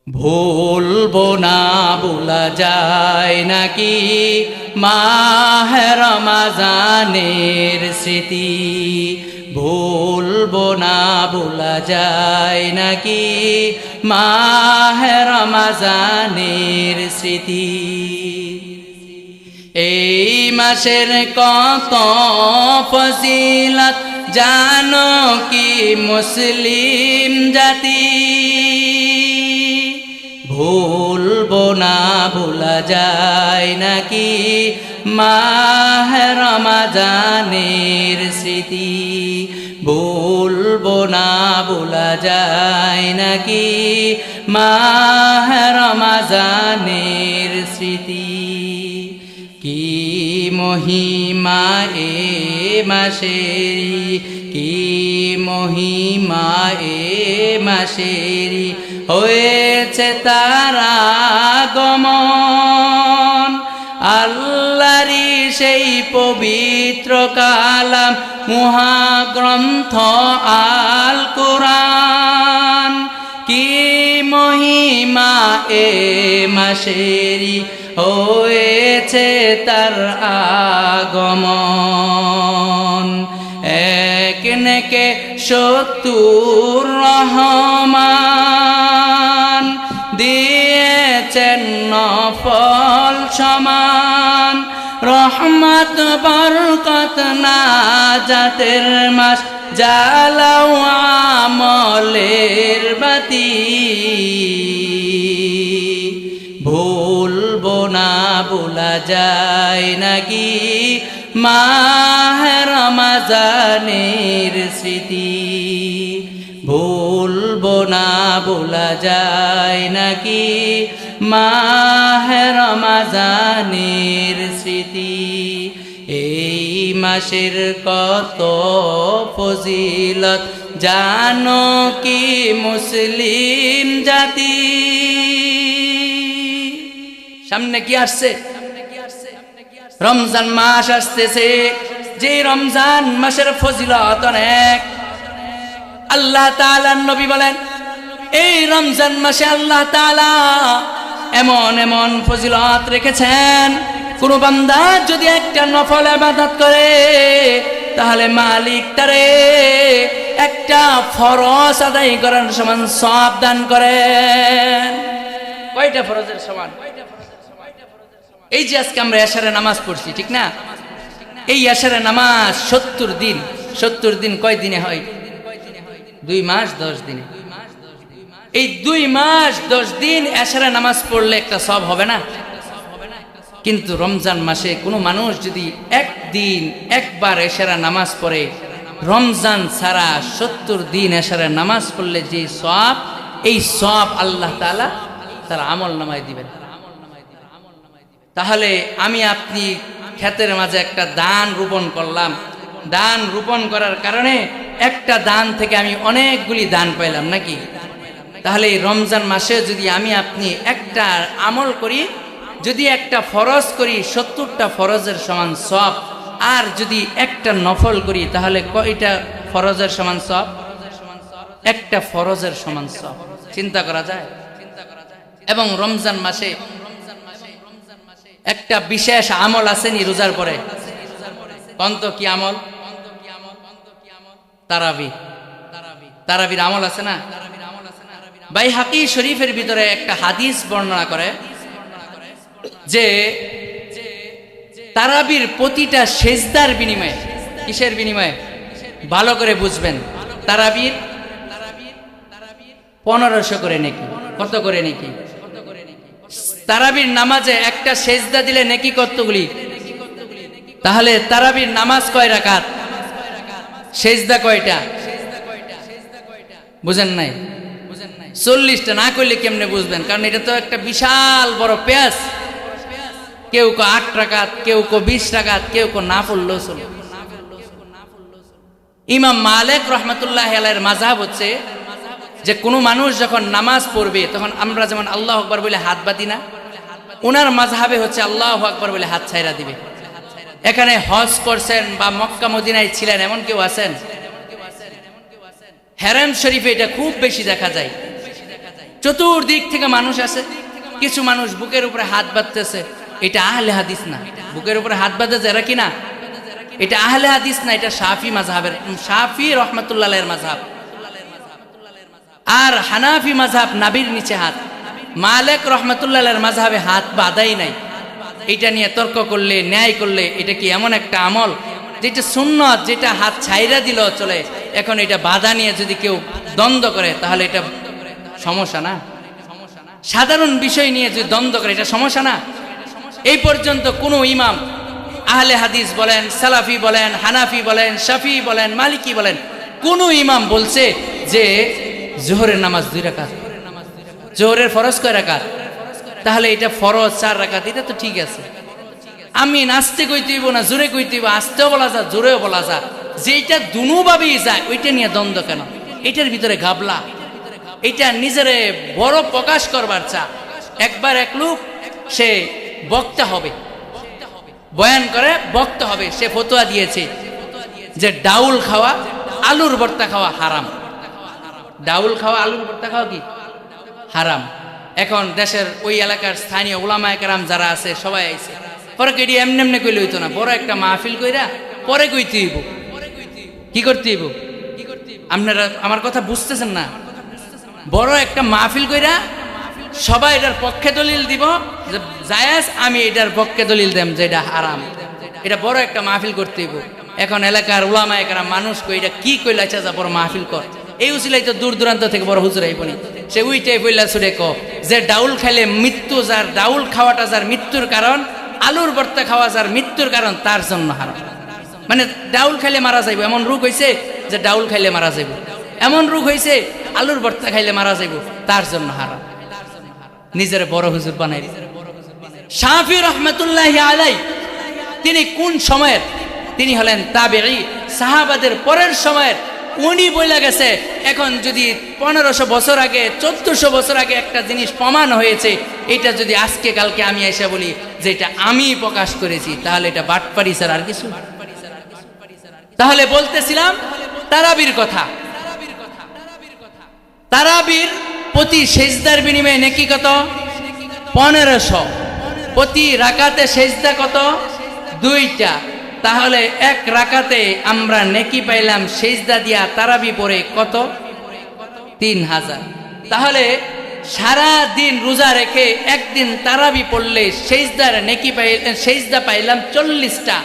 ভুলবো না ভোলা যায় নাকি মাহে রমজানের স্মৃতি। ভুলবো না ভোলা যায় নাকি মাহে রমজানের স্মৃতি। এই মাসের কত ফজিলত জানো কি মুসলিম জাতি। ভুলবো না ভোলা যায় নাকি মাহে রমজানের স্মৃতি। ভুলবো না ভোলা যায় নাকি মাহে রমজানের স্মৃতি। কি মহিমা এ মাসেরি, কি মহিমা এ মাসেরি, হয়েছে তারা আগমন আল্লাহরি সেই পবিত্র কালাম মহাগ্রন্থ আল কোরআন। কি মহিমা এ মাসেরি, হয়েছে তার আগমন। এক নেকে ৭০ রহমান দিয়েছেন নফল সমান। রহমত বরকত নাজাতের মাস, জ্বালাও আমলের বাতি। ভুলবো না ভোলা যায় নাকি মাহে রমজানের স্মৃতি। ভুলবো না ভোলা যায় নাকি মাহে রমজানের স্মৃতি। এই মাসের কত ফজিলত জানো কি মুসলিম জাতি। সামনে কি আসছে? রমজান মাস আসতেছে, যে রমজান মাসের ফজিলত অনেক। আল্লাহ তাআলার নবী বলেন, এই রমজান মাসে আল্লাহ তাআলা এমন এমন ফজিলত রেখেছেন, কোন বান্দা যদি একটা নফল ইবাদত করে তাহলে মালিক তারে একটা ফরজ আদায় করার সমান সওয়াব দান করেন। কয়টা ফরজের সমান? এই যে আজকে আমরা এশারে নামাজ পড়ছি, ঠিক না? এই এশারে নামাজ ৭০ দিন। ৭০ দিন কয় দিনে হয়? 2 মাস 10 দিনে। এই 2 মাস 10 দিন এশারে নামাজ পড়লে একটা সওয়াব হবে না? কিন্তু রমজান মাসে কোনো মানুষ যদি একদিন একবার এশারে নামাজ পড়ে, রমজান ছাড়া ৭০ দিন এশারে নামাজ পড়লে যে সওয়াব, এই সওয়াব আল্লাহ তাআলা তার আমল নামায় দিবেন। তাহলে আমি আপনি ক্ষেতের মাঝে একটা দান রোপণ করলাম, দান রোপণ করার কারণে একটা দান থেকে আমি অনেকগুলি দান পাইলাম নাকি? তাহলে এই রমজান মাসে যদি আমি আপনি একটা আমল করি, যদি একটা ফরজ করি ৭০টা ফরজের সমান সওয়াব, আর যদি একটা নফল করি তাহলে কয়টা ফরজের সমান সওয়াব? একটা ফরজের সমান সওয়াব। চিন্তা করা যায়? এবং রমজান মাসে একটা বিশেষ আমল আসেনি রোজার পরে? কন্ত কি আমল? তারাবি। তারাবির আমল আছে না? বাইহাকি শরীফের ভিতরে একটা হাদিস বর্ণনা করে যে তারাবির প্রতিটা সেজদার বিনিময়ে, কিসের বিনিময়ে? ভালো করে বুঝবেন। তারাবির 1500 করে নেকি। কত করে নেকি? তারাবির নামাজে একটা সেজদা দিলে নেকি কতগুলি? তাহলে তারাবির নামাজ কয় রাকাত? সেজদা কয়টা? বুঝেন নাই? 40টা। না করলে কেমনে বুঝবেন? কারণ এটা তো একটা বিশাল বড় পেঁয়াজ। কেউ কো 8 রাকাত, কেউ কো 20 রাকাত, কেউ কো না পড়লেও চলে। ইমাম মালিক রহমাতুল্লাহ আলাইহির মাযহাব হচ্ছে যে কোনো মানুষ যখন নামাজ পড়বে তখন আমরা যেমন আল্লাহু আকবার বলে হাত বাঁধি না, ওনার মাযহাবে হচ্ছে আল্লাহু আকবার বলে হাত ছাইরা দিবে। এখানে হজ করছেন বা মক্কা মদিনায় ছিলেন এমন কেউ আছেন? হেরাম শরীফে এটা খুব বেশি দেখা যায়। চতুর্দিক থেকে মানুষ আছে, কিছু মানুষ বুকের উপরে হাত বাঁধতেছে, এটা আহলে হাদিস না। বুকের উপরে হাত বাঁধতেছে এরা কি না, এটা আহলে হাদিস না, এটা শাফি মাযহাবের, শাফি রহমাতুল্লাহ আলাইহির মাযহাব। আর হানাফি মাযহাব নাভির নিচে হাত, মালিক রহমাতুল্লাহ আলাইহির মাযহাবে হাত বাঁধাই নাই। এটা নিয়ে তর্ক করলে, ন্যায় করলে, এটা কি এমন একটা আমল যেটা সুন্নত, যেটা হাত ছাইরা দিল চলে, এখন এটা বাধা নিয়ে যদি কেউ দ্বন্দ্ব করে তাহলে এটা সমস্যা না? সাধারণ বিষয় নিয়ে যদি দ্বন্দ্ব করে এটা সমস্যা না? এই পর্যন্ত কোনো ইমাম আহলে হাদিস বলেন, সালাফি বলেন, হানাফি বলেন, শাফি বলেন, মালিকি বলেন, কোনো ইমাম বলছে যে জোহরের নামাজ 2 রাকাত, জোহরের ফরজ কয় রাকাত, তাহলে এটা ফরজ 4 রাকাত, এটা তো ঠিক আছে। আমি নাচতে কইতেইব না জোরে কইতেইব, আস্তেও বলা যা জোরেও বলা যা, যেটা দুনুভাবেই যায় ওইটা নিয়ে দ্বন্দ্ব কেন? এটার ভিতরে ঘাবলা, এটা নিজেরে বড় প্রকাশ করবার চা। একবার এক লোক সে বক্তা হবে, বয়ান করে বক্তা হবে, সে ফতোয়া দিয়েছে যে ডাউল খাওয়া আলুর ভর্তা খাওয়া হারাম। ডাউল খাওয়া আলুর ভর্তা খাওয়া কি হারাম? এখন দেশের ওই এলাকার স্থানীয় উলামায়ে কেরাম যারা আছে সবাই আইছে, পরে কেডি এমনি এমনি কইলে হইতো না, বড় একটা মাহফিল কইরা পরে কইতে হইব। কি করতে হইব? আপনারা আমার কথা বুঝতেছেন না? বড় একটা মাহফিল কইরা সবাই এটার পক্ষে দলিল দিব যে জায়েজ, আমি এটার পক্ষে দলিল দেম যে এটা হারাম। এটা বড় একটা মাহফিল করতে হইব। এখন এলাকার উলামায়ে কেরাম মানুষ কই এটা কি কইলা, আচ্ছা যা বড় মাহফিল কর। এই উসিলাই তো দূর দূরান্ত থেকে বড় হুজুর আইবনি, সে উইটাই বইলা ছুড়ে ক যে ডাউল খাইলে মৃত্যু, যার ডাউল খাওয়াটা যার মৃত্যুর কারণ, আলুর ভর্তা খাওয়া যার মৃত্যুর কারণ, তার জন্য হারাম। মানে ডাউল খাইলে মারা যাইব, এমন রোগ হইছে যে ডাউল খাইলে মারা যাইব, এমন রোগ হইছে আলুর ভর্তা খাইলে মারা যাইব, তার জন্য হারাম। নিজের বড় হুজুর বানাই। শাফি রহমাতুল্লাহি আলাইহি তিনি কোন সময়ের? তিনি হলেন তাবেঈ, সাহাবাদের পরের সময়ের। উনি বইলা গেছে এখন যদি 1500 বছর আগে, 1400 বছর আগে একটা জিনিস প্রমাণ হয়েছে, এটা যদি আজকে কালকে আমি এসে বলি যে এটা আমি প্রকাশ করেছি, তাহলে এটা বাটপারি স্যার আর কিছু। তাহলে বলতেছিলাম তারাবির কথা। তারাবির প্রতি সেজদার বিনিময়ে নেকি কত? 1500। প্রতি রাকাতে সেজদা কত? 2টা। তাহলে এক রাকাতে আমরা নেকি পাইলাম সেজদা দিয়া তারাবি পড়ে কত? 3000। তাহলে সারা দিন রোজা রেখে একদিন তারাবি পড়লে সেজদার নেকি সেজদা পাইলাম 40টা।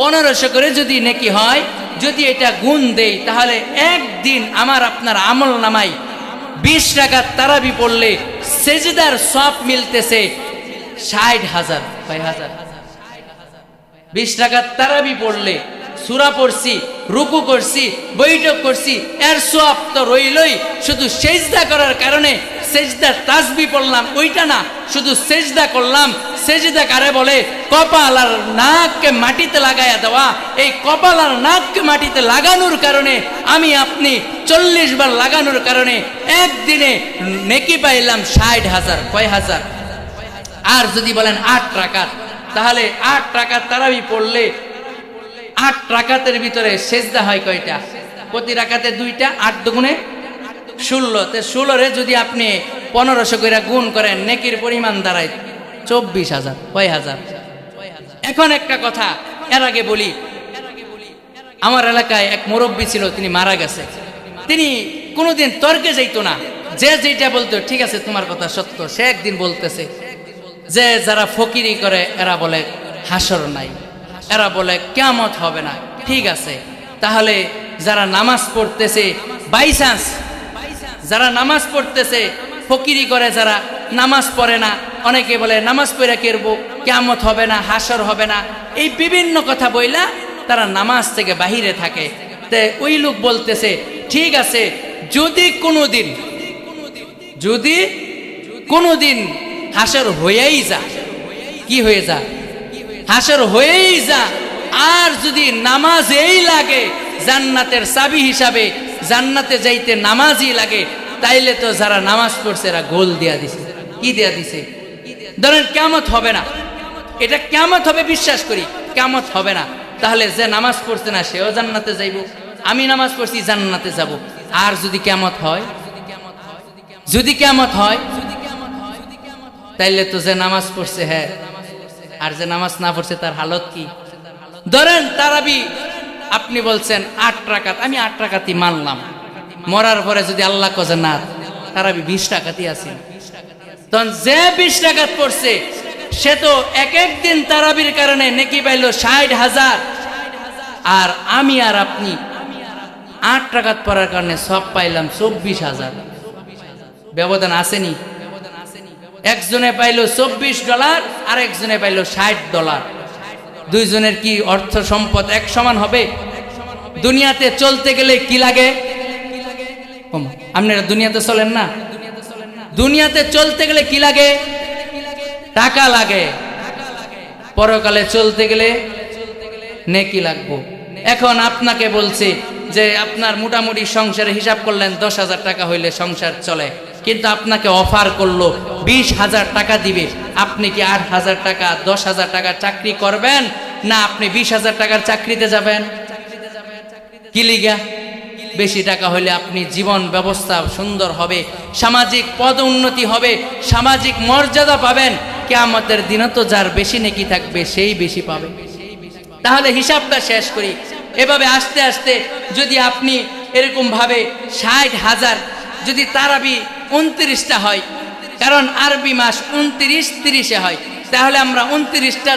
1500 করে যদি নেকি হয়, যদি এটা গুণ দেই, তাহলে একদিন আমার আপনার আমল নামাই 20 রাকাত তারাবি পড়লে সেজদার সওয়াব মিলতেছে 60,000। 20 রাকাত তারাবি পড়লে সূরা পড়ছি, রুকু করছি, বৈঠক করছি, এর সওয়াব তো রইলই। শুধু সেজদা করার কারণে সেজদার তাসবিহ পড়লাম ওইটা না, শুধু সেজদা করলাম। সেজদা কারে বলে? কপাল আর নাককে মাটিতে লাগায়া দেওয়া। এই কপাল আর নাককে মাটিতে লাগানোর কারণে, আমি আপনি 40 বার লাগানোর কারণে একদিনে নেকি পাইলাম 60,000। কয় হাজার? আর যদি বলেন 8 রাকাত, তাহলে 8 রাকাত তারাবি পড়লে 8 রাকাতের ভিতরে সেজদা হয় কয়টা? প্রতি রাকাতে 2টা, 8 দুগুণে 16। তে 16 যদি আপনি 1500 করে গুণ করেন, নেকির পরিমাণ দাঁড়ায় 24,000। কয় হাজার? এখন একটা কথা এর আগে বলি, আমার এলাকায় এক মুরব্বী ছিল, তিনি মারা গেছে। তিনি কোনোদিন তর্কে যাইতো না, যে যেটা বলতো ঠিক আছে তোমার কথা সত্য। সে একদিন বলতেছে যে যারা ফকিরি করে এরা বলে হাসর নাই, এরা বলে কিয়ামত হবে না। ঠিক আছে, তাহলে যারা নামাজ পড়তেছে, বাই চান্স যারা নামাজ পড়তেছে, ফকিরি করে যারা নামাজ পড়ে না, অনেকে বলে নামাজ পড়ে কেরবো, কিয়ামত হবে না, হাসর হবে না, এই বিভিন্ন কথা বইলা তারা নামাজ থেকে বাহিরে থাকে। তে ওই লোক বলতেছে ঠিক আছে, যদি কোনোদিন হাসর হয়েই যা, কি হয়ে যা? হাসর হয়েই যা, আর যদি নামাজেই লাগে জান্নাতের চাবি হিসাবে, জান্নাতে যাইতে নামাজই লাগে, তাইলে তো যারা নামাজ পড়ছে এরা গোল দিয়া দিছে। কি দিয়া দিছে? ধরেন কিয়ামত হবে না, এটা কিয়ামত হবে বিশ্বাস করি, কিয়ামত হবে না, তাহলে যে নামাজ পড়ছে না সেও জান্নাতে যাইব, আমি নামাজ পড়ছি জান্নাতে যাব। আর যদি কিয়ামত হয়, যদি কিয়ামত হয় তাইলে তো যে নামাজ পড়ছে হ্যাঁ, আর যে নামাজ না পড়ছে তার হালত কি? ধরেন তারাবি আপনি বলছেন 8 রাকাত, আমি 8 রাকাতই মানলাম, মরার পরে যদি আল্লাহ কজে না তারাবি 20 রাকাতই আছে, তখন যে 20 রাকাত পড়ছে সে তো এক এক দিন তারাবির কারণে নেকি পাইল 60,000, আর আমি আর আপনি 8 রাকাত পড়ার কারণে সব পাইলাম 24,000। ব্যবধান আসেনি? একজনে পাইল $24 আর একজনে পাইল $60। দুইজনের কি অর্থ সম্পদ এক সমান হবে? দুনিয়াতে চলতে গেলে কি লাগে? আপনারা দুনিয়াতে চলেন না? দুনিয়াতে চলতে গেলে কি লাগে? টাকা লাগে। পরকালে চলতে গেলে নেকি লাগবে। এখন আপনাকে বলছে যে আপনার মোটামুটি সংসারে হিসাব করলেন 10,000 টাকা হইলে সংসার চলে, কিন্তু আপনাকে অফার করলো 20,000 টাকা দিবে, আপনি কি 8,000 টাকা 10,000 টাকার চাকরি করবেন, না আপনি 20,000 টাকার চাকরিতে যাবেন? কি লিগা? বেশি টাকা হলে আপনি জীবন ব্যবস্থা সুন্দর হবে, সামাজিক পদোন্নতি হবে, সামাজিক মর্যাদা পাবেন। কিয়ামতের দিনে তো যার বেশি নেকি থাকবে সেই বেশি পাবে। তাহলে হিসাবটা শেষ করি। এভাবে আস্তে আস্তে যদি আপনি এরকম ভাবে 60,000 যদি তারাবি 29টা হয়, কারণ আরবি মাস 29-30-এ হয়, তাহলে আমরা 29টা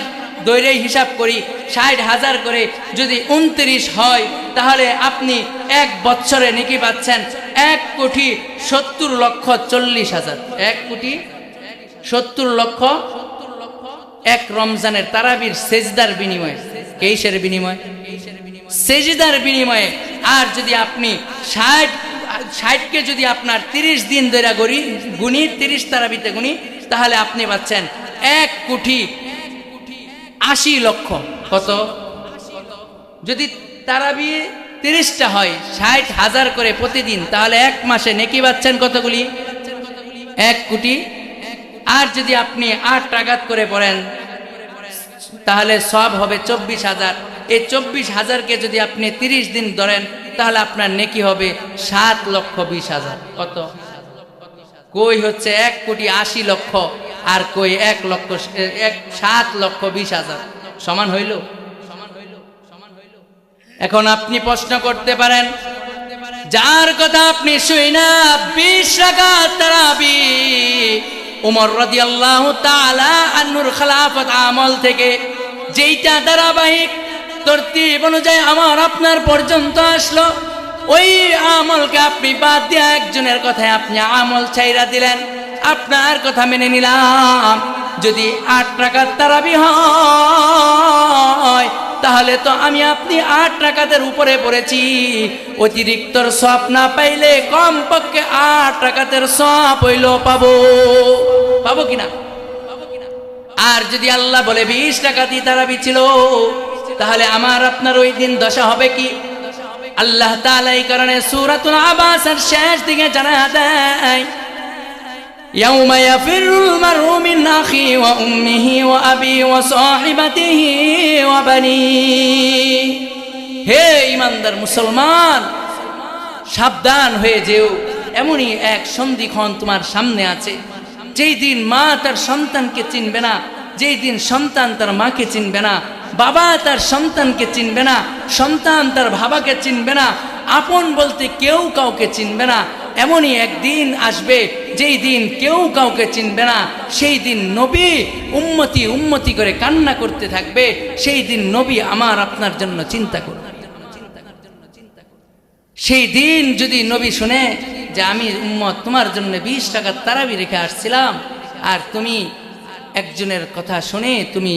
দৈরেই হিসাব করি 60,000 করে যদি 29 হয়, তাহলে আপনি 1 বছরে নেকি পাচ্ছেন 1,70,40,000। 1,70,00,000 এক রমজানের তারাবির সেজদার বিনিময়ে। কেইসের বিনিময়ে? সেজদার বিনিময়ে। আর যদি আপনি 60কে যদি আপনার 30 দিন ধরে গুনি 30 তারাবিতে গুনি, তাহলে আপনি পাচ্ছেন 1,80,00,000। কত? যদি তারাবি 30টা হয় 60,000 করে প্রতিদিন, তাহলে এক মাসে নেকি পাচ্ছেন কতগুলি? 1 কোটি। আর যদি আপনি 8 রাকাত করে পড়েন তাহলে সব হবে 24,000। এই 24,000কে যদি আপনি 30 দিন ধরেন তাহলে আপনার নেকি হবে 7,20,000। কত? কই হচ্ছে 1,80,00,000 আর কই 7,20,000 সমান হইল? এখন আপনি প্রশ্ন করতে পারেন, যার কথা আপনি শুই না 20 রাকাত তারাবি উমর রাদিয়াল্লাহু তাআলা আনহুর খেলাফত আমল থেকে যেইটা ধারাবাহিক তরতিব অনুযায়ী আমার আপনার পর্যন্ত আসলো, ওই আমলকে আপনি বাদ দিয়ে একজনের কথায় আপনি আমল ছাইরা দিলেন। আপনার কথা মেনে নিলাম, যদি 8 রাকাত তারাবি হয় তাহলে তো আমি আপনি 8 রাকাতের উপরে পড়েছি, অতিরিক্ত সওয়াব না পাইলে কমপক্ষে 8 রাকাতের সওয়াব হইলো পাবো কিনা? আর যদি আল্লাহ বলে 20 রাকাতই তারাবি ছিল, তাহলে আমার আপনার ওই দিন দশা হবে কি? আল্লাহ তাআলা এই কারণে সূরাতুল আবাসের শেষ দিকে জানা দেয়, ইয়াউমা ইয়াফিরুল মারউ মিন আখি ওয়া উম্মিহি ওয়া আবি ওয়া সাহিবাতিহি ওয়া বানি। হে ঈমানদার মুসলমান, সাবধান হয়ে যেও, এমনই এক সন্ধিক্ষণ তোমার সামনে আছে, যেই দিন মা তার সন্তানকে চিনবে না, যেই দিন সন্তান তার মাকে চিনবে না, বাবা তার সন্তানকে চিনবে না, সন্তান তার বাবাকে চিনবে না, আপন বলতে কেউ কাউকে চিনবে না। এমনই একদিন আসবে যেই দিন কেউ কাউকে চিনবে না। সেই দিন নবী উম্মতি উম্মতি করে কান্না করতে থাকবে। সেই দিন নবী আমার আপনার জন্য চিন্তা করবে। সেই দিন যদি নবী শুনে যে আমি উম্মত তোমার জন্য 20 টাকার তারাবি রেখে আসছিলাম, আর তুমি একজনের কথা শুনে তুমি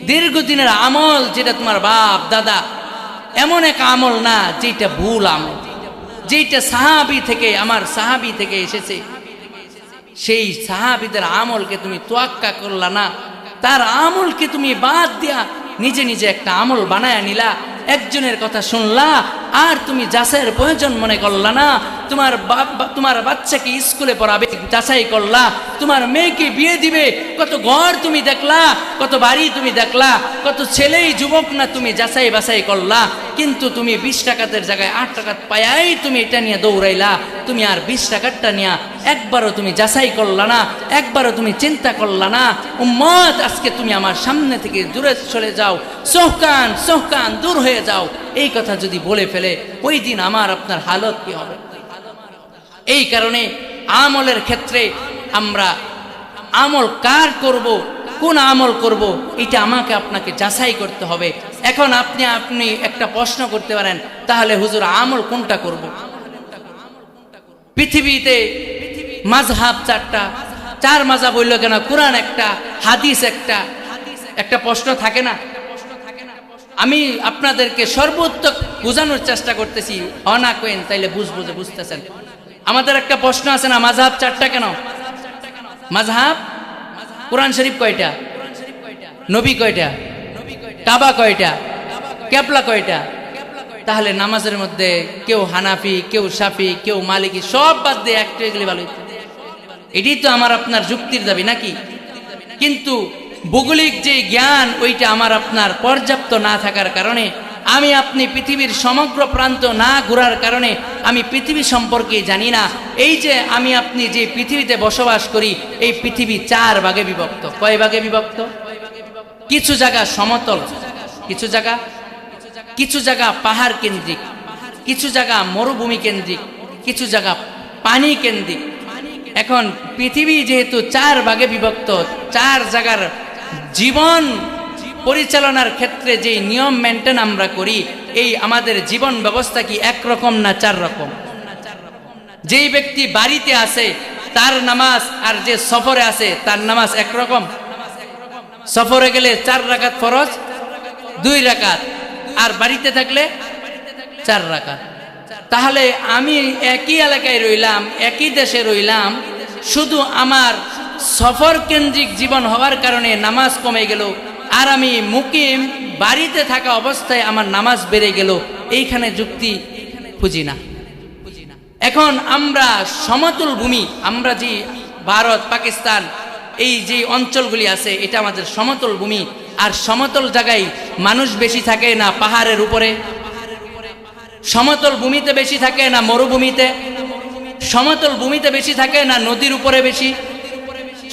দীর্ঘদিনের আমল, যেটা তোমার বাপ দাদা, এমন এক আমল না যেটা ভুল আমল, যেটা সাহাবী থেকে আমার সাহাবী থেকে এসেছে, সেই সাহাবীদের আমলকে তুমি তোয়াক্কা করলা না, তার আমলকে তুমি বাদ দিয়া নিজে নিজে একটা আমল বানায়া নিলা। একজনের কথা শুনলা, আর তুমি যাচাইয়ের প্রয়োজন মনে করলা না। তোমার বাচ্চাকে স্কুলে পড়াবে, যাচাই করলা। তোমার মেয়েকে বিয়ে দিবে, কত ঘর তুমি দেখলা, কত বাড়ি তুমি দেখলা, কত ছেলেই যুবক না তুমি যাচাই বাছাই করলা। কিন্তু তুমি 20 টাকাতের জায়গায় 8 টাকা পায়াই তুমি এটা নিয়ে দৌড়াইলা। তুমি আর 20 টাকারটা নিয়ে একবারও তুমি যাচাই করলা না, একবারও তুমি চিন্তা করলা না। উম্মত, আজকে তুমি আমার সামনে থেকে দূরে চলে যাও, সোহকান দূর হয়ে যাও। এই কথা যদি বলে ফেলে ওই দিন আমার আপনার হালত কি হবে? এই কারণে আমলের ক্ষেত্রে আমরা আমল কার করব, কোন আমল করব, এটা আমাকে আপনাকে যাচাই করতে হবে। এখন আপনি একটা প্রশ্ন করতে পারেন, তাহলে হুজুর আমল কোনটা করব? পৃথিবীতে মাযহাব 4টা, 4 মাযহাব বলল কেন? কোরআন একটা, হাদিস একটা প্রশ্ন থাকে না? আমি আপনাদেরকে সর্বোত্তম বোঝানোর চেষ্টা করতেছি, অনা কোয়েন তাইলে বুঝতেছেন। আমাদের একটা প্রশ্ন আছে না, মাযহাব 4টা কেন? মাযহাব, কোরআন শরীফ কয়টা? নবী কয়টা? কাবা কয়টা? কেবলা কয়টা? তাহলে নামাজের মধ্যে কেউ হানাফি, কেউ শাফি, কেউ মালিকি, সব বাদ দিয়ে একটা এগুলি ভালো হইতো। এটাই তো আমার আপনার যুক্তির দাবি নাকি? কিন্তু ভৌগোলিক যে জ্ঞান, ওইটা আমার আপনার পর্যাপ্ত না থাকার কারণে, আমি আপনি পৃথিবীর সমগ্র প্রান্ত না ঘোরার কারণে আমি পৃথিবী সম্পর্কে জানি না। এই যে আমি আপনি যে পৃথিবীতে বসবাস করি, এই পৃথিবী 4 ভাগে বিভক্ত। কয় ভাগে বিভক্ত? কিছু জায়গা সমতল, কিছু জায়গা পাহাড় কেন্দ্রিক, কিছু জায়গা মরুভূমি কেন্দ্রিক, কিছু জায়গা পানি কেন্দ্রিক। এখন পৃথিবী যেহেতু 4 ভাগে বিভক্ত, 4 জায়গার জীবন পরিচালনার ক্ষেত্রে যে নিয়ম মেনটেন আমরা করি, এই আমাদের জীবন ব্যবস্থা কি একরকম না 4 রকম? যেই ব্যক্তি বাড়িতে আছে তার নামাজ, আর যে সফরে আছে তার নামাজ একরকম? সফরে গেলে 4 রাকাত ফরজ, 2 রাকাত, আর বাড়িতে থাকলে 4 রাকাত। তাহলে আমি একই এলাকায় রইলাম, একই দেশে রইলাম, শুধু আমার সফর কেন্দ্রিক জীবন হওয়ার কারণে নামাজ কমে গেল, আর আমি মুকিম বাড়িতে থাকা অবস্থায় আমার নামাজ বেড়ে গেল। এইখানে যুক্তি খুঁজি না। এখন আমরা সমতল ভূমি, আমরা যে ভারত, পাকিস্তান, এই যে অঞ্চলগুলি আছে, এটা আমাদের সমতল ভূমি। আর সমতল জায়গায় মানুষ বেশি থাকে না পাহাড়ের উপরে? সমতল ভূমিতে বেশি থাকে না মরুভূমিতে? সমতল ভূমিতে বেশি থাকে না নদীর উপরে বেশি?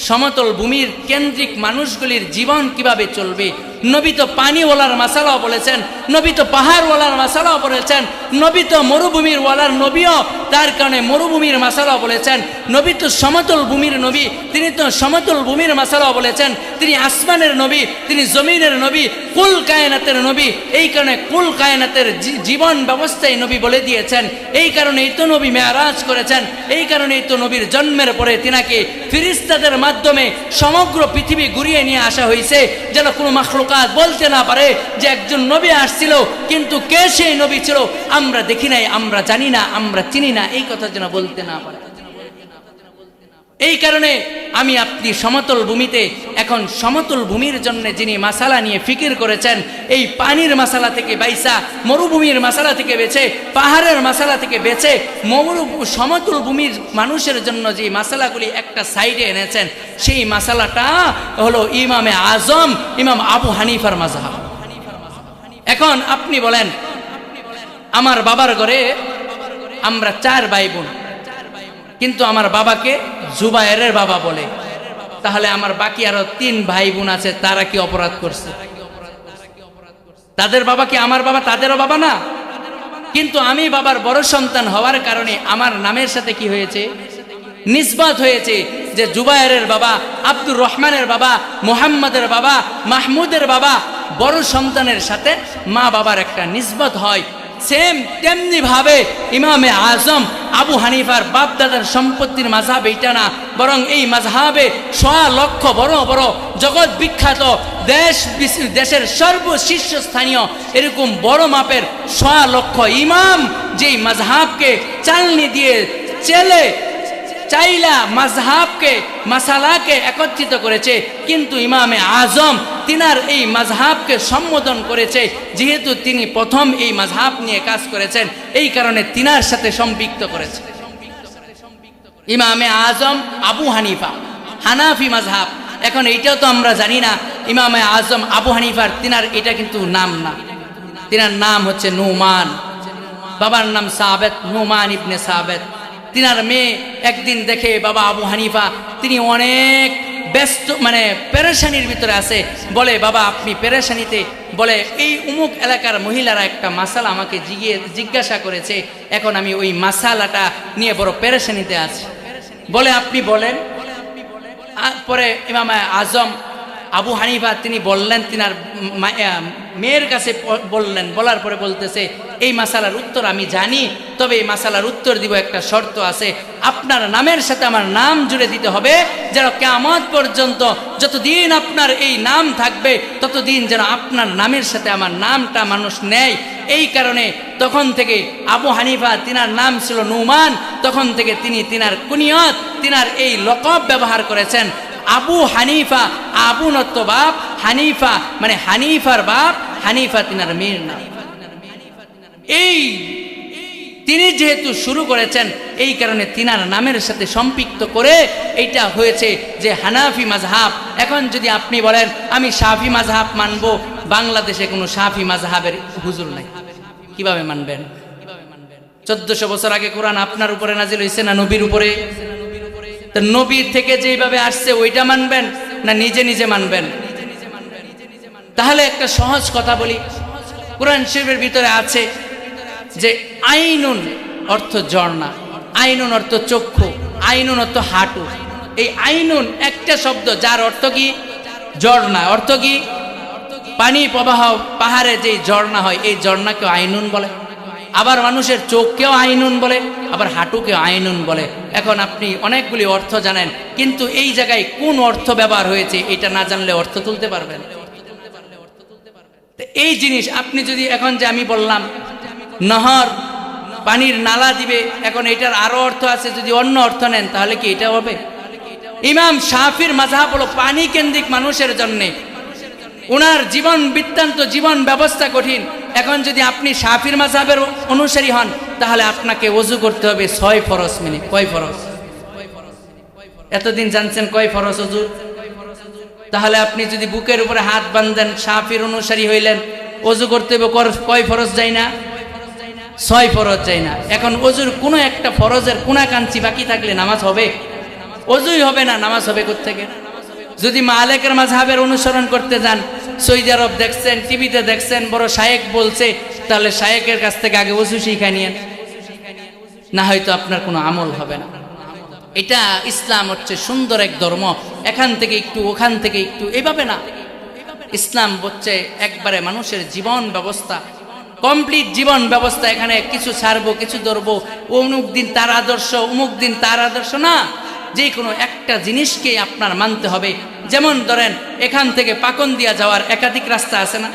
সমতল ভূমির কেন্দ্রিক মানুষগুলির জীবন কিভাবে চলবে? নবী তো পানিওয়ালার মাসালাও বলেছেন, নবী তো পাহাড়ওয়ালার মাসালাও বলেছেন, নবী তো মরুভূমির ওয়ালার নবীও, তার কারণে মরুভূমির মাসালাও বলেছেন। নবী তো সমতল ভূমির নবী, তিনি তো সমতল ভূমির মাসালাও বলেছেন। তিনি আসমানের নবী, তিনি জমিনের নবী, কুল কায়নাতের নবী। এই কারণে কুল কায়নাতের জীবন ব্যবস্থায় নবী বলে দিয়েছেন। এই কারণেই তো নবী মেরাজ করেছেন। এই কারণেই তো নবীর জন্মের পরে তিনাকে ফেরেশতাদের মাধ্যমে সমগ্র পৃথিবী ঘুরিয়ে নিয়ে আসা হয়েছে, যেন কোনো মাখলুকাত বলতে না পারে যে একজন নবী আসছিল, কিন্তু কে সেই নবী ছিল আমরা দেখি নাই, আমরা জানি না, আমরা চিনি না, এই কথা যেন বলতে না পারে। এই কারণে আমি আপনি সমতল ভূমিতে, এখন সমতল ভূমির জন্য যিনি মাসালা নিয়ে ফিকির করেছেন, এই পানির মাসালা থেকে বাইসা, মরুভূমির মাসালা থেকে বেছে, পাহাড়ের মাসালা থেকে বেছে, সমতল ভূমির মানুষের জন্য যে মাসালাগুলি একটা সাইডে এনেছেন, সেই মাসালাটা হলো ইমামে আজম ইমাম আবু হানিফার মাযহাব। এখন আপনি বলেন, আমার বাবার ঘরে আমরা 4 ভাই বোন, কিন্তু আমার বাবাকে জুবায়েরের বাবা বলে, তাহলে আমার বাকি আরো 3 ভাই বোন আছে, তারা কি অপরাধ করছে? তাদের বাবা কি আমার বাবা, তাদেরও বাবা না? কিন্তু আমি বাবার বড় সন্তান হওয়ার কারণে আমার নামের সাথে কি হয়েছে? নিসবত হয়েছে, যে জুবায়েরের বাবা, আব্দুর রহমানের বাবা, মুহাম্মাদের বাবা, মাহমুদের বাবা। বড় সন্তানের সাথে মা বাবার একটা নিসবত হয়। সেম তেমনি ভাবে ইমামে আজম আবু হানিফার বাপ দাদার সম্পত্তির মাযহাব এইটা না, বরং এই মাযহাবে 100 লক্ষ বড় বড় জগৎ বিখ্যাত দেশের সর্বশীর্ষস্থানীয় এরকম বড় মাপের 100 লক্ষ ইমাম যেই মাযহাবকে চালনি দিয়ে চেলে চাইলা মাযহাবকে মাসালাকে একত্রিত করেছে, কিন্তু ইমামে আজম তিনার এই মাযহাবকে সম্বোধন করেছে, যেহেতু তিনি প্রথম এই মাযহাব নিয়ে কাজ করেছেন, এই কারণে তিনার সাথে সম্পৃক্ত করেছে। ইমামে আজম আবু হানিফা, হানাফি মাযহাব। এখন এইটাও তো আমরা জানি না ইমামে আজম আবু হানিফার তিনার এটা কিন্তু নাম না, তিনার নাম হচ্ছে নুমান, বাবার নাম সাবেত, নুমান ইবনে সাবেত। তিনার মেয়ে একদিন দেখে বাবা আবু হানিফা তিনি অনেক ব্যস্ত, মানে পেরেশানির ভিতরে আছে, বলে বাবা আপনি পেরেশানিতে, বলে এই উমুক এলাকার মহিলারা একটা মাসালা আমাকে জিজ্ঞাসা করেছে, এখন আমি ওই মাসালাটা নিয়ে বড় পেরেশানিতে আছি, বলে আপনি বলেন। পরে ইমাম আজম আবু হানিফা তিনি বললেন, তিনার মেয়ের কাছে বললেন, বলার পরে বলতেছে এই মাসালার উত্তর আমি জানি, তবে এই মাসালার উত্তর দিব, একটা শর্ত আছে, আপনার নামের সাথে আমার নাম জুড়ে দিতে হবে, যেন কিয়ামত পর্যন্ত যতদিন আপনার এই নাম থাকবে ততদিন যেন আপনার নামের সাথে আমার নামটা মানুষ নেয়। এই কারণে তখন থেকে আবু হানিফা তিনার নাম ছিল নুমান, তখন থেকে তিনি তিনার কুনিয়ত, তিনার এই লকব ব্যবহার করেছেন আবু হানিফা। আবু নত্য বাপ, হানিফা মানে হানিফার বাপ, হানিফা তিনার মেয়ের নাম। এই তিনি যেহেতু শুরু করেছেন, এই কারণে তিনার নামের সাথে সম্পৃক্ত করে এইটা হয়েছে যে হানাফি মাযহাব। এখন যদি আপনি বলেন আমি শাফি মাযহাব মানব, বাংলাদেশে কোনো শাফি মাযহাবের হুজুর নাই, কিভাবে মানবেন? 1400 বছর আগে কোরআন আপনার উপরে নাজিল হয়েছে না নবীর উপরে? তো নবী থেকে যেভাবে আসছে ওইটা মানবেন না নিজে নিজে মানবেন? তাহলে একটা সহজ কথা বলি, কোরআন শরীফের ভিতরে আছে যে আইনুন অর্থ ঝর্ণা, আইনুন অর্থ চক্ষু, আইনুন অর্থ হাঁটু। এই আইনুন একটা শব্দ যার অর্থ কি ঝর্ণা, অর্থ কি পানি প্রবাহ, পাহাড়ে যে ঝর্ণা হয় এই ঝর্ণাকেও আইনুন বলে। আবার মানুষের চোখকেও আইনুন বলে, আবার হাঁটুকেও আইনুন বলে। এখন আপনি অনেকগুলি অর্থ জানেন, কিন্তু এই জায়গায় কোন অর্থ ব্যবহার হয়েছে এটা না জানলে অর্থ তুলতে পারবেন? এই জিনিস আপনি যদি এখন যে আমি বললাম নহর পানির নালা দিবে, এখন এটার আরো অর্থ আছে, যদি অন্য অর্থ নেন তাহলে কি এটা হবে? ইমাম শাফির মাযহাব হলো পানি কেন্দ্রিক মানুষের জন্য, উনার জীবন বৃত্তান্ত, জীবন ব্যবস্থা কঠিন। এখন যদি আপনি শাফির মাযহাবের অনুসারী হন তাহলে আপনাকে ওযু করতে হবে 6 ফরজ মিনিট। কয় ফরজ? এতদিন জানছেন কয় ফরজ ওযু? তাহলে আপনি যদি বুকের উপরে হাত বাঁধেন শাফির অনুসারী হইলেন, ওযু করতে হবে কয় ফরজ যায় না? 6 ফরজ যায় না। এখন ওযুর কোনো একটা ফরজের কোনাকাঞ্চি বাকি থাকলে নামাজ হবে? ওযুই হবে না, নামাজ হবে কোত্থেকে? যদি মালিকের মাযহাবের অনুসরণ করতে যান, সৌদি আরব দেখছেন, টিভিতে দেখছেন, বড় শায়েক বলছে, তাহলে শায়েকের কাছ থেকে আগে ওযু শিখে নিয়েন, না হয়তো আপনার কোনো আমল হবে না। এটা ইসলাম হচ্ছে সুন্দর এক ধর্ম, এখান থেকে একটু ওখান থেকে একটু, এইভাবে না। ইসলাম হচ্ছে একবারে মানুষের জীবন ব্যবস্থা, কমপ্লিট জীবন ব্যবস্থা। এখানে কিছু ছাড়বো কিছু ধরবো, অমুক দিন তার আদর্শ, অমুক দিন তার আদর্শ না, যে কোনো একটা জিনিসকে আপনার মানতে হবে। যেমন ধরেন এখান থেকে পাকন্দিয়া যাওয়ার একাধিক রাস্তা আছে না?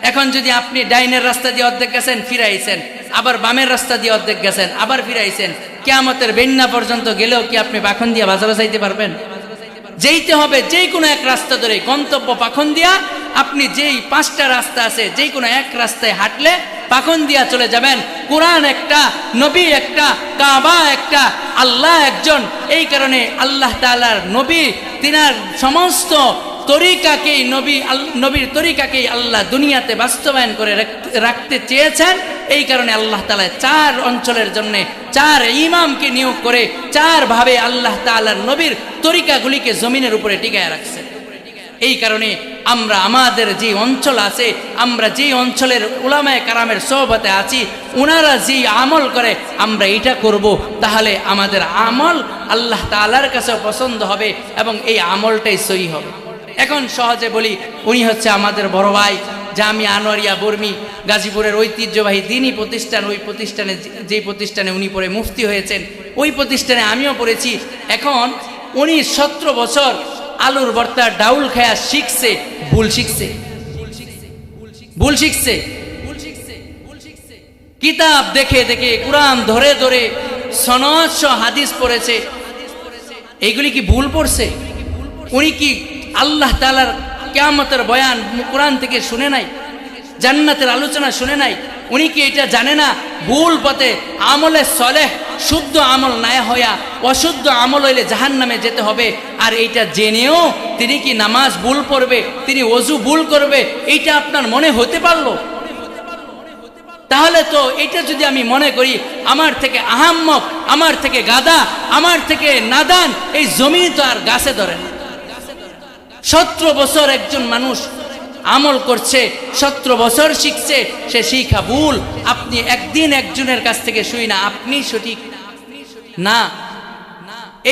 এখন যদি আপনি ডাইনের রাস্তা দিয়ে অর্ধেক গেছেন ফিরাইছেন, আবার বামের রাস্তা দিয়ে অর্ধেক গেছেন আবার ফিরাইছেন, কিয়ামতের বেন্না পর্যন্ত গেলেও কি আপনি পাকন্দিয়া বাজারে যাইতে পারবেন? যেতে হবে যেই কোনো এক রাস্তা ধরে, গন্তব্য পাকন্দিয়া। আপনি যেই 5টা রাস্তা আছে, যেই কোনো এক রাস্তায় হাঁটলে পাকন্দিয়া চলে যাবেন। কোরআন একটা, নবী একটা, কাবা একটা, আল্লাহ একজন। এই কারণে আল্লাহ তাআলার নবী তিনার সমস্ত তরিকাকেই নবীর তরিকাকেই আল্লাহ দুনিয়াতে বাস্তবায়ন করে রাখতে চেয়েছেন। এই কারণে আল্লাহ তাআলা 4 অঞ্চলের জন্য 4 ইমামকে নিয়োগ করে 4 ভাবে আল্লাহ তাআলার নবীর তরিকাগুলিকে জমিনের উপরে টিকায় রাখছেন। এই কারণে আমরা আমাদের যে অঞ্চল আছে, আমরা যে অঞ্চলের উলামায়ে কারামের সোহবতে আছি, ওনারা যে আমল করে আমরা এটা করব, তাহলে আমাদের আমল আল্লাহ তাআলার কাছে পছন্দ হবে এবং এই আমলটাই সহি হবে। এখন সহজে বলি, উনি হচ্ছে আমাদের বড় ভাই জামিয়া আনোয়ারিয়া বর্মি, গাজীপুরের ঐতিহ্যবাহী দ্বীনি প্রতিষ্ঠান। ওই প্রতিষ্ঠানে, যে প্রতিষ্ঠানে উনি পড়ে মুফতি হয়েছেন, ওই প্রতিষ্ঠানে আমিও পড়েছি। এখন উনি 17 বছর আলুর ভর্তা ডাউল খায়া শিখছে, ভুল শিখছে, ভুল শিখছে। কিতাব দেখে দেখে, কোরআন ধরে ধরে, সনদ হাদিস পড়েছে, এইগুলি কি ভুল পড়ছে? উনি কি আল্লাহ তাআলার কিয়ামতের বয়ান কোরআন থেকে শুনে নাই? জান্নাতের আলোচনা শুনে নাই? উনি কি এটা জানে না ভুল পথে আমলে সলেহ শুদ্ধ আমল না হইয়া অশুদ্ধ আমল হইলে জাহান্নামে যেতে হবে? আর এইটা জেনেও তিনি কি নামাজ ভুল পড়বে, তিনি ওযু ভুল করবে, এইটা আপনার মনে হতে পারলো? তাহলে তো এটা যদি আমি মনে করি আমার থেকে আহাম্মক, আমার থেকে গাদা, আমার থেকে নাদান এই জমি তো আর গাছে ধরে না। 17 বছর একজন মানুষ আমল করছে, 17 বছর শিখছে, সে শিখা ভুল। আপনি একদিন একজনের কাছ থেকে শুই না আপনি সঠিক না।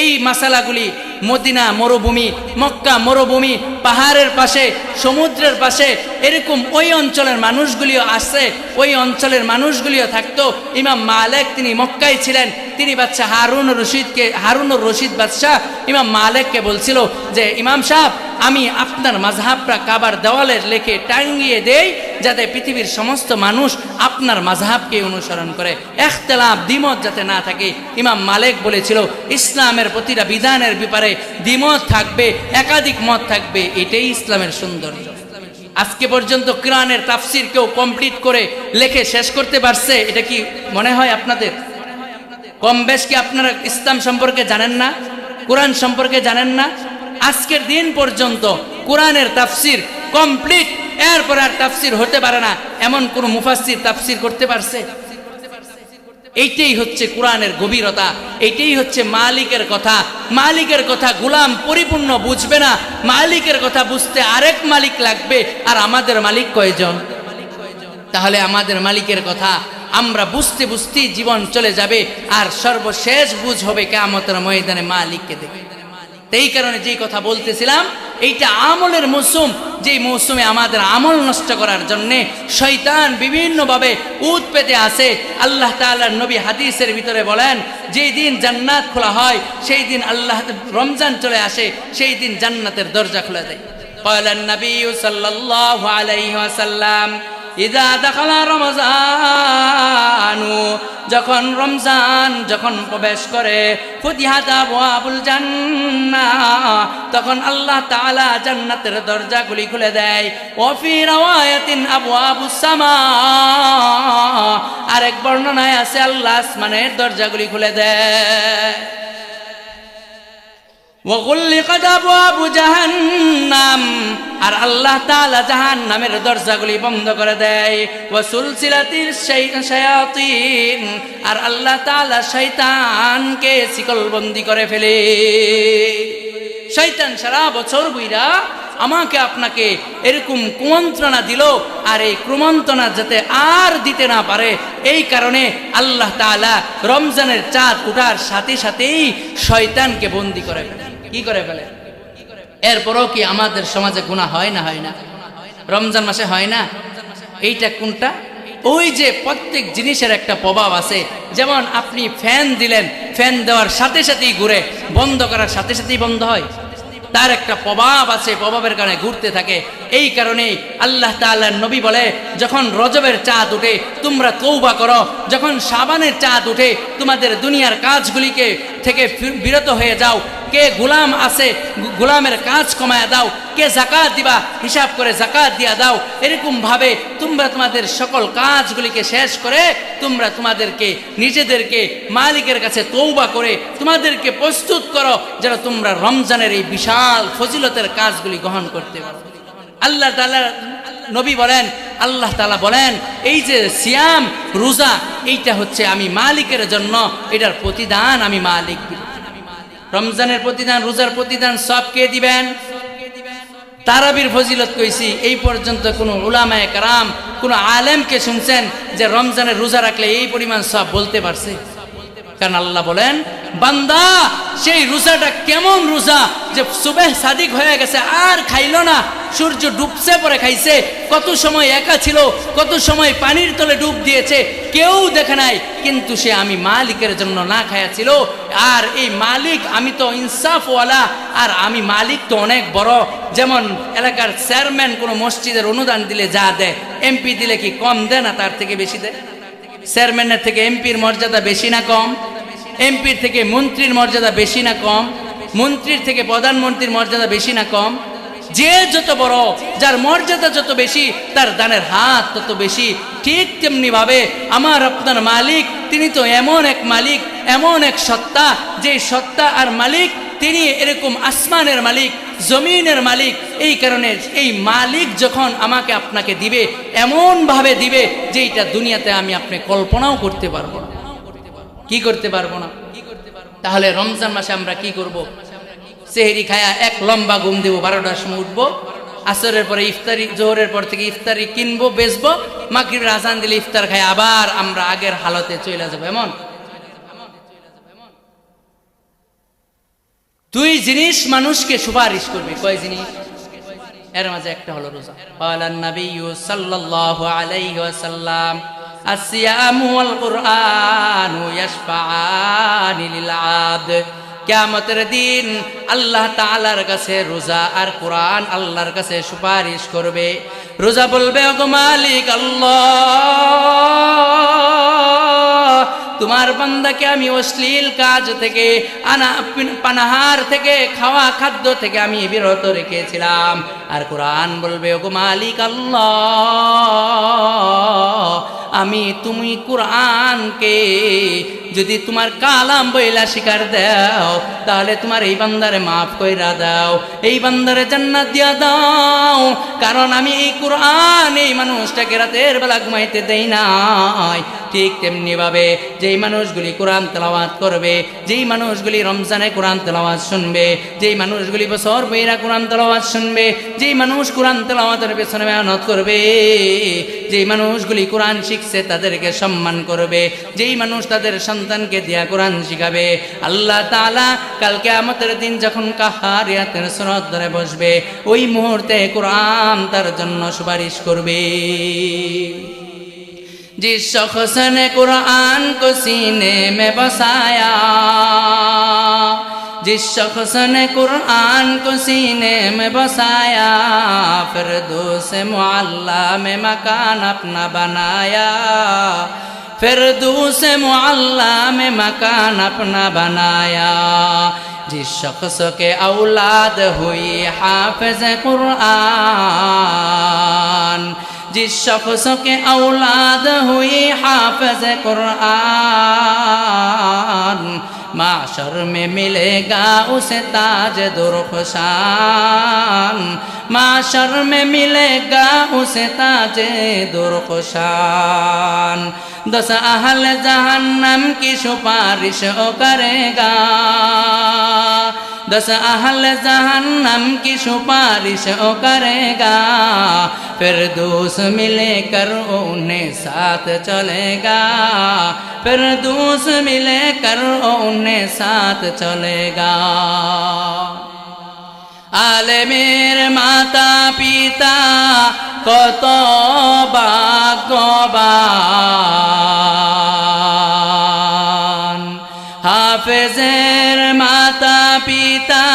এই মাসালাগুলি মদিনা মরুভূমি, মক্কা মরুভূমি, পাহাড়ের পাশে, সমুদ্রের পাশে এরকম ওই অঞ্চলের মানুষগুলিও আসছে, ওই অঞ্চলের মানুষগুলিও থাকতো। ইমাম মালিক তিনি মক্কায় ছিলেন, তিনি বাদশাহ হারুনুর রশিদ বাদশাহ ইমাম মালিককে বলছিল যে ইমাম সাহেব, আমি আপনার মাযহাবটা কাবার দেওয়ালের লেখে টাঙ্গিয়ে দেই যাতে পৃথিবীর সমস্ত মানুষ আপনার মাযহাবকে অনুসরণ করে, ইখতিলাফ দ্বিমত যাতে না থাকে। ইমাম মালিক বলেছিল ইসলামের প্রতিটা বিধানের ব্যাপারে দ্বিমত থাকবে, একাধিক মত থাকবে, এটাই ইসলামের সৌন্দর্য। আজকে পর্যন্ত কোরআনের তাফসীর কেউ কমপ্লিট করে লেখে শেষ করতে পারছে? এটা কি মনে হয় আপনাদের? কম বেশ কি আপনারা ইসলাম সম্পর্কে জানেন না, কোরআন সম্পর্কে জানেন না? আজকের দিন পর্যন্ত কোরআনের তাফসীর কমপ্লিট, এরপর আর তাফসীর হতে পারে না এমন কোন মুফাসসির তাফসীর করতে পারছে? এইটাই হচ্ছে কোরআনের গভীরতা, এইটাই হচ্ছে মালিকের কথা। মালিকের কথা গোলাম পরিপূর্ণ বুঝবে না, মালিকের কথা বুঝতে আরেক মালিক লাগবে। আর আমাদের মালিক কয়জন? তাহলে আমাদের মালিকের কথা আমরা বুঝতে বুঝতেই জীবন চলে যাবে, আর সর্বশেষ বুঝ হবে কিয়ামতের ময়দানে মালিককে দেখে। এই কারণে যেই কথা বলতেছিলাম, এইটা আমলের মৌসুম, যেই মৌসুমে আমাদের আমল নষ্ট করার জন্য শয়তান বিভিন্নভাবে উৎ পেতে আসে। আল্লাহ তাআলার নবী হাদিসের ভিতরে বলেন, যেই দিন জান্নাত খোলা হয় সেই দিন আল্লাহ, রমজান চলে আসে সেই দিন জান্নাতের দরজা খুলে দেয়। ক্বালান নবী সাল্লাল্লাহু আলাইহি ওয়াসাল্লাম, ইযা দাখালা রমজানু, যখন রমজান যখন প্রবেশ করে, ফুতিহাত আবওয়াবুল জান্নাহ, তখন আল্লাহ তাআলা জান্নাতের দরজাগুলি খুলে দেয়। ওয়া ফি রাওয়ায়াতিন আবওয়াবুস সামা, আরেক বর্ণনায় আছে আল্লাহ আসমানের দরজাগুলি খুলে দেয়। ওয়াগুল্লিকাত আবওয়াবু জাহান্নাম, আর আল্লাহ তাআলা জাহান্নামের দরজাগুলি বন্ধ করে দেয়। ওয়া সুলসিলাতিস শায়াতিন, আর আল্লাহ তাআলা শয়তানকে শিকলবন্দি করে ফেলে। শয়তান সারা বছর বইরা আমাকে আপনাকে এরকম কুমন্ত্রণা দিল, আর এই কুমন্ত্রণা যাতে আর দিতে না পারে, এই কারণে আল্লাহ তাআলা রমজানের চাঁদ ওঠার সাথে সাথেই শয়তানকে বন্দি করে ফেলে। কি করে ফেলে? এরপরও কি আমাদের সমাজে গুনাহ হয় না? হয় না? রমজান মাসে হয় না? এইটা কোনটা? ওই যে প্রত্যেক জিনিসের একটা প্রভাব আছে। যেমন আপনি ফ্যান দিলেন, ফ্যান দেওয়ার সাথে সাথেই ঘুরে, বন্ধ করার সাথে সাথেই বন্ধ হয়। তার একটা প্রভাব আছে, প্রভাবের কারণে ঘুরতে থাকে। এই কারণে আল্লাহ তাআলার নবী বলে, যখন রজবের চাঁদ উঠে তোমরা তওবা করো, যখন শাবানের চাঁদ উঠে তোমাদের দুনিয়ার কাজগুলিকে থেকে বিরত হয়ে যাও। কে গোলাম আছে গোলামের কাজ কমায়া দাও, কে যাকাত দিবা হিসাব করে যাকাত দিয়া দাও। এরকম ভাবে তোমরা তোমাদের সকল কাজগুলিকে শেষ করে তোমরা তোমাদেরকে নিজেদেরকে মালিকের কাছে তওবা করে তোমাদেরকে প্রস্তুত করো, যেন তোমরা রমজানের এই বিশাল ফজিলতের কাজগুলি গ্রহণ করতে পারো। আল্লাহ তাআলা নবী বলেন, আল্লাহ তাআলা বলেন, এই যে সিয়াম রোজা, এইটা হচ্ছে আমি মালিকের জন্য, এটার প্রতিদান আমি মালিক দিব। রমজানের প্রতিদান, রোজার প্রতিদান সব কে দিবেন? তারাবির ফজিলত কইছি, এই পর্যন্ত কোনো উলামায়ে কেরাম, কোনো আলেমকে শুনছেন যে রমজানের রোজা রাখলে এই পরিমাণ সব বলতে পারছে? কারণ আল্লাহ বলেন, বান্দা সেই রোজাটা কেমন রোজা যে সুবহ সাদিক হয়ে গেছে আর খাইলো না, সূর্য ডুবছে পরে খাইছে, কত সময় একা ছিল, কত সময় পানির তলে ডুব দিয়েছে, কেউ দেখে নাই, কিন্তু সে আমি মালিকের জন্য না খায়া ছিল। আর এই মালিক আমি তো ইনসাফওয়ালা, আর আমি মালিক তো অনেক বড়। যেমন এলাকার চেয়ারম্যান কোনো মসজিদের অনুদান দিলে যা দেয়, এমপি দিলে কি কম দেয় না তার থেকে বেশি দেয়? চেয়ারম্যানের থেকে এমপির মর্যাদা বেশি না কম? এমপির থেকে মন্ত্রীর মর্যাদা বেশি না কম? মন্ত্রীর থেকে প্রধানমন্ত্রীর মর্যাদা বেশি না কম? যে যত বড়, যার মর্যাদা যত বেশি, তার দানের হাত তত বেশি। ঠিক তেমনি ভাবে আমার আপনার মালিক, তিনি তো এমন এক মালিক, এমন এক সত্তা, যে সত্তা আর মালিক তিনি এরকম আসমানের মালিক, জমিনের মালিক। এই কারণে এই মালিক যখন আমাকে আপনাকে দিবে, এমন ভাবে দিবে যে এটা দুনিয়াতে আমি আপনি কল্পনাও করতে পারবো না। কি করতে পারবো না? তাহলে রমজান মাসে আমরা কি করব? সেহরি খায়া এক লম্বা ঘুম দেবো, 12টার সময় উঠবো, আসরের পরে ইফতারি, জোহরের পর থেকে ইফতারি কিনবো, বেচবো, মাগরিবের আজান দিলে ইফতার খায় আবার আমরা আগের হালতে চলে যাবো। এমন দুই জিনিস মানুষকে সুপারিশ করবে। কয় জিনিস? এর মাঝে একটা হলো রোজা। ক্বালান নাবিয়্যু সাল্লাল্লাহু আলাইহি ওয়াসাল্লাম আসিয়ামু ওয়াল কুরআনু ইয়াশফাআনি লিল আবদ। কিয়ামতের দিন আল্লাহ তাআলার কাছে রোজা আর কোরআন আল্লাহর কাছে সুপারিশ করবে। রোজা বলবে, ওগো মালিক আল্লাহ, তোমার বান্দাকে আমি অশ্লীল কাজ থেকে, পানাহার থেকে, খাওয়া খাদ্য থেকে আমি বিরত রেখেছিলাম। আর কোরআন বলবে, ওগো মালিক আল্লাহ, তুমি কোরআনকে যদি তোমার কালাম বইলা শিকার দাও, তাহলে তোমার এই বান্দারে মাফ কইরা দাও, এই বান্দারে জান্নাত দিয়া দাও। কারণ আমি এই কোরআন এই মানুষটাকে রাতের বেলা ঘুমাইতে দেই নাই। ঠিক তেমনি ভাবে যেই মানুষগুলি কোরআন তেলাওয়াত করবে, যেই মানুষগুলি রমজানে কোরআন তেলাওয়াত শুনবে, যেই মানুষগুলি বছর বইরা কোরআন তেলাওয়াত শুনবে, যেই মানুষ কোরআন তেলাওয়াতের পেছনে মেহনত করবে, যেই মানুষগুলি কোরআন শিখছে তাদেরকে সম্মান করবে, যেই মানুষ তাদের সন্তানকে দিয়া কোরআন শিখাবে, আল্লাহ তাআলা কাল কিয়ামতের দিন যখন কাহারিয়াতের সুরত ধরে বসবে, ওই মুহূর্তে কোরআন তার জন্য সুপারিশ করবে। जिस शख्स ने कुरान को सीने में बसाया, जिस शख्स ने कुरान को सीने में बसाया, फिरदौस मुअल्ला में मकान अपना बनाया, फिरदौस मुअल्ला में मकान अपना बनाया। जिस शख्स के औलाद हुई हाफिज कुरान, जिस शख्स के औलाद हुई हाफिज कुरान, माशर में मिलेगा उसे ताज दुर्खशान, माशर में मिलेगा उसे ताज दुर्खशान। 10 अहल जहन्नम की सुपारिश ओ करेगा, 10 अहल जहन्नम की सुपारिश ओ करेगा, फिरदौस मिलेकर उन्हें साथ चलेगा, फिरदौस मिलेकर उन्हें साथ चलेगा। आलेमेर माता पिता কত ভাগ্যবান, হাফেজের মাতা পিতা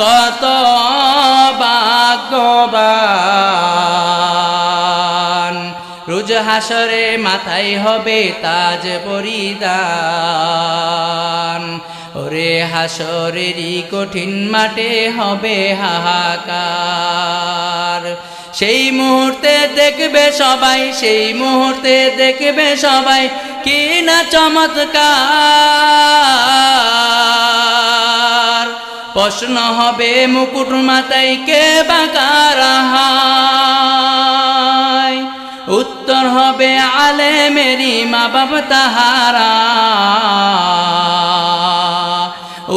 কত ভাগ্যবান। রোজ হাসরে মাথায় হবে তাজ পরিধান, ওরে হাসরেরই কঠিন মাঠে হবে হাহাকার। সেই মুহূর্তে দেখবে সবাই, সেই মুহূর্তে দেখবে সবাই কি না চমৎকার। প্রশ্ন হবে মুকুট মাথায় কে বাঁকারা হয়, উত্তর হবে আলেমেরি মা বাপ তাহারা,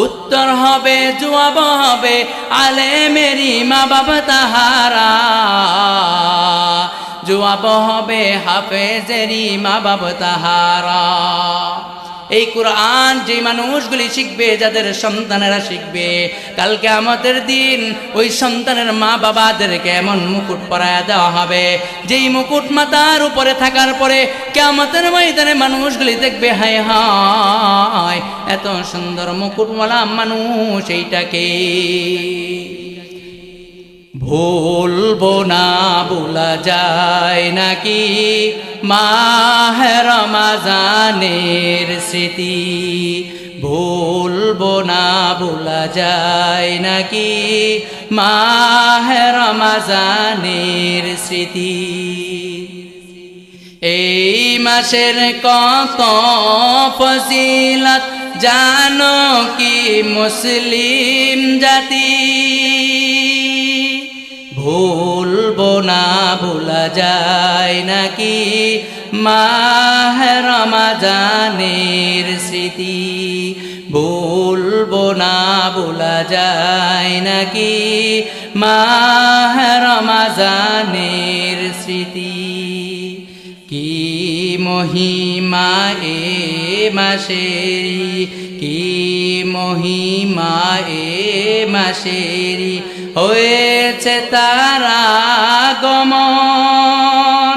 উত্তর হবে জবাব হবে আলেমেরি মা বাবা তাহারা, জবাব হবে হাফেজেরি মা বাবা তাহারা। এই কোরআন যে মানুষগুলি শিখবে, যাদের সন্তানেরা শিখবে, কাল কিয়ামতের দিন ওই সন্তানের মা বাবাদেরকে এমন মুকুট পরায়া দেওয়া হবে, যেই মুকুট মাথার উপরে থাকার পরে কিয়ামতের ময়দানে মানুষগুলি দেখবে, হায় হায় এত সুন্দর মুকুটওয়ালা মানুষ এইটাকে। ভুলবো না, ভোলা যায় নাকি, মাহে রমজানের স্মৃতি ভুলবো না ভোলা যায় নাকি মাহে রমজানের স্মৃতি। এই মাসের কত ফজিলত জানো কি মুসলিম জাতি ভুলবো না ভোলা যায় নাকি মাহে রমজানের স্মৃতি ভুলবো না ভোলা যায় নাকি মাহে রমজানের স্মৃতি। কি মহিমা এ মাসেরি কি মহিমা এ মাসেরি হয়েছে তারা আগমন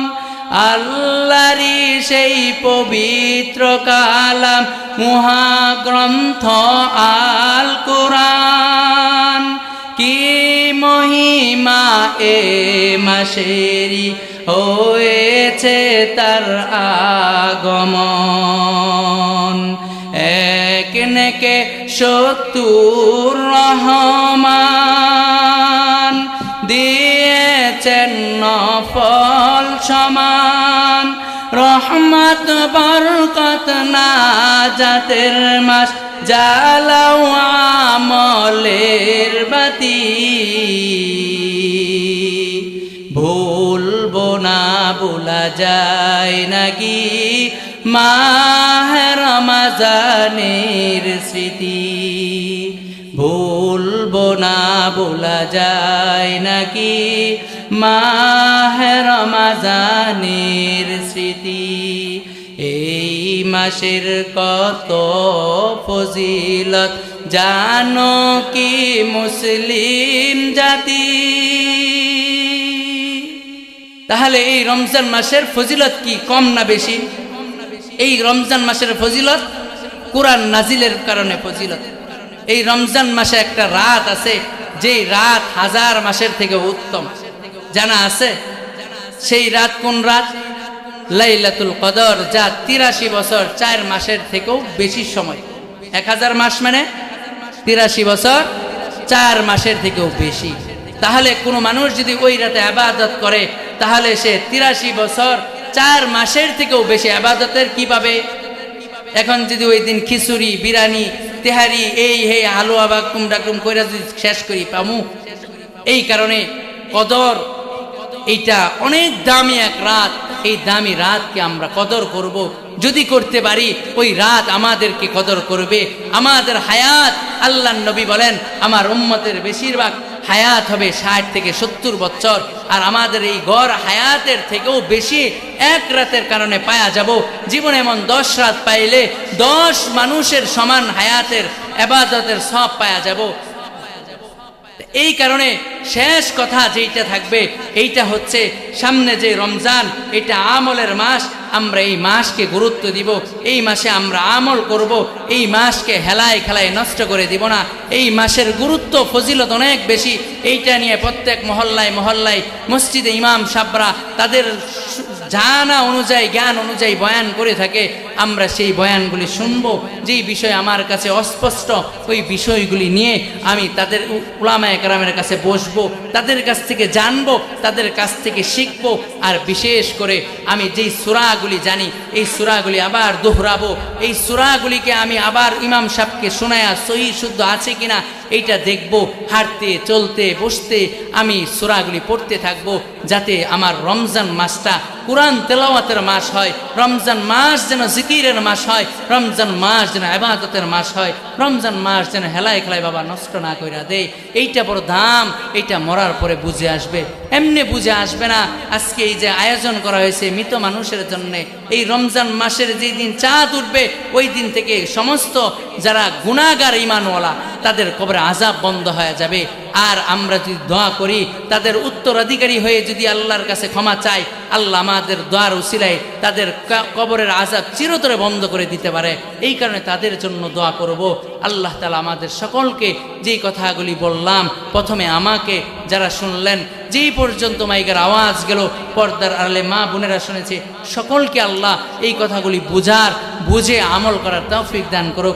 আল্লাহরি সেই পবিত্র কালাম মহাগ্রন্থ আল কুরআন। কি মহিমা এ মাসেরি হয়েছে তার আগমন এক নেকে ৭০ রহমান দিয়েছেন নফল সমান রহমত বরকত নাজাতের মাস জ্বালাও আমলের বাতি ভুলবো না ভোলা যায় নাকি মাহে রমজানের স্মৃতি ভুলবো না ভোলা যায় নাকি মাহে রমজানের স্মৃতি। এই মাসের কত ফজিলত জানো কি মুসলিম জাতি। তাহলে এই রমজান মাসের ফজিলত কি কম না বেশি? এই রমজান মাসের ফজিলত কুরআন নাজিলের কারণে ফজিলত। এই রমজান মাসে একটা রাত আছে যে রাত 1000 মাসের থেকে উত্তম, জানা আছে? সেই রাত কোন রাত? লাইলাতুল কদর, যা 83 বছর 4 মাসের থেকেও বেশি সময়। 1000 মাস মানে 83 বছর 4 মাসের থেকেও বেশি। তাহলে কোনো মানুষ যদি ওই রাতে ইবাদত করে তাহলে সে 83 বছর 4 মাসের থেকেও বেশি ইবাদতের কি পাবে? এখন যদি ওই দিন খিচুড়ি বিরিয়ানি তেহারি এই হে হালুয়া বা কুমডাকুম কইরা যদি শেষ করি পামু? এই কারণে কদর এইটা অনেক দামি এক রাত। এই দামি রাতকে আমরা কদর করব। যদি করতে পারি ওই রাত আমাদেরকে কদর করবে। আমাদের হায়াত, আল্লাহর নবী বলেন আমার উম্মতের বেশিরভাগ হায়াত হবে 60 থেকে 70 বছর, আর আমাদের এই গড় হায়াতের থেকেও বেশি এক রাতের কারণে পায়া যাব। জীবনে এমন 10 রাত পাইলে 10 মানুষের সমান হায়াতের ইবাদতের সওয়াব পায়া যাব। এই কারণে শেষ কথা যেটা থাকবে এইটা হচ্ছে সামনে যে রমজান, এটা আমলের মাস। আমরা এই মাসকে গুরুত্ব দিব, এই মাসে আমরা আমল করব, এই মাসকে হেলায় খেলায় নষ্ট করে দিব না। এই মাসের গুরুত্ব ফজিলত অনেক বেশি। এইটা নিয়ে প্রত্যেক মহল্লায় মহল্লায় মসজিদে ইমাম সাহেবরা তাদের জানা অনুযায়ী জ্ঞান অনুযায়ী বয়ান করে থাকে। আমরা সেই বয়ানগুলি শুনবো। যেই বিষয় আমার কাছে অস্পষ্ট ওই বিষয়গুলি নিয়ে আমি তাদের উলামায়ে কেরামের কাছে বসবো, তাদের কাছ থেকে জানবো, তাদের কাছ থেকে শিখবো। আর বিশেষ করে আমি যেই সূরাগুলি জানি এই সূরাগুলি আবার দোহরাবো। এই সূরাগুলিকে আমি আবার ইমাম সাহেবকে শোনায়া সহি শুদ্ধ আছে কিনা এইটা দেখবো। হাঁটতে চলতে বসতে আমি সূরাগুলি পড়তে থাকবো, যাতে আমার রমজান মাসটা কুরআন তেলাওয়াতের মাস হয়। রমজান মাস যেন জিকিরের মাস হয়, রমজান মাস যেন ইবাদতের মাস হয়, রমজান মাস যেন হেলায় খেলায় বাবা নষ্ট না কইরা দেয়। এইটা বড় দাম, এইটা মরার পরে বুঝে আসবে, এমনি বুঝে আসবে না। আজকে এই যে আয়োজন করা হয়েছে মৃত মানুষের জন্য, এই রমজান মাসের যেই দিন চাঁদ উঠবে ওই দিন থেকে সমস্ত যারা গুনাহগার ঈমানওয়ালা তাদের কবরে আযাব বন্ধ হয়ে যাবে। আর আমরা যদি দোয়া করি তাদের উত্তরাধিকারী হয়ে যদি আল্লাহর কাছে ক্ষমা চাই, আল্লাহ আমাদের দোয়ার উসিলায় তাদের কবরের আযাব চিরতরে বন্ধ করে দিতে পারে। এই কারণে তাদের জন্য দোয়া করব। আল্লাহ তাআলা আমাদের সকলকে যেই কথাগুলি বললাম, প্রথমে আমাকে যারা শুনলেন, যেই পর্যন্ত মাইকের আওয়াজ গেল, পর্দার আড়ালে মা বোনেরা শুনেছে, সকলকে আল্লাহ এই কথাগুলি বুঝে আমল করার তৌফিক দান করুক।